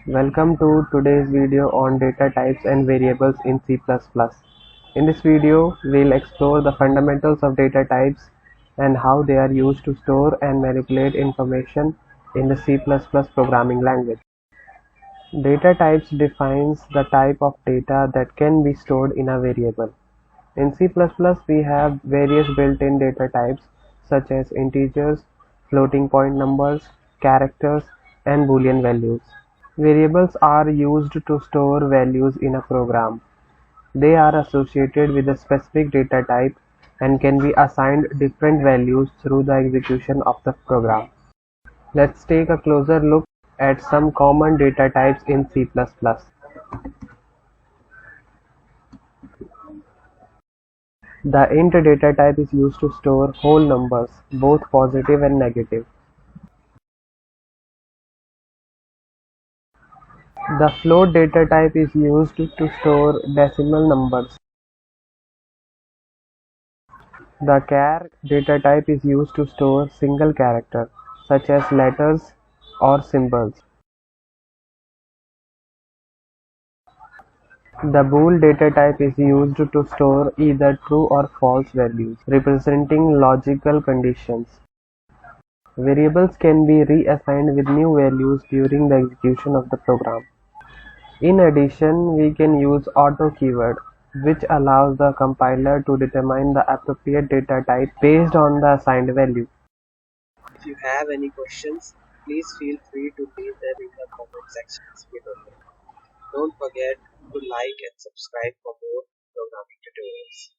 Welcome to today's video on data types and variables in C++. In this video, we'll explore the fundamentals of data types and how they are used to store and manipulate information in the C++ programming language. Data types defines the type of data that can be stored in a variable. In C++, we have various built-in data types such as integers, floating point numbers, characters, and Boolean values. Variables are used to store values in a program. They are associated with a specific data type and can be assigned different values through the execution of the program. Let's take a closer look at some common data types in C++. The int data type is used to store whole numbers, both positive and negative. The float data type is used to store decimal numbers. The char data type is used to store single character, such as letters or symbols. The bool data type is used to store either true or false values, representing logical conditions. Variables can be reassigned with new values during the execution of the program. In addition, we can use auto keyword, which allows the compiler to determine the appropriate data type based on the assigned value. If you have any questions, please feel free to leave them in the comment sections below. Don't forget to like and subscribe for more programming tutorials.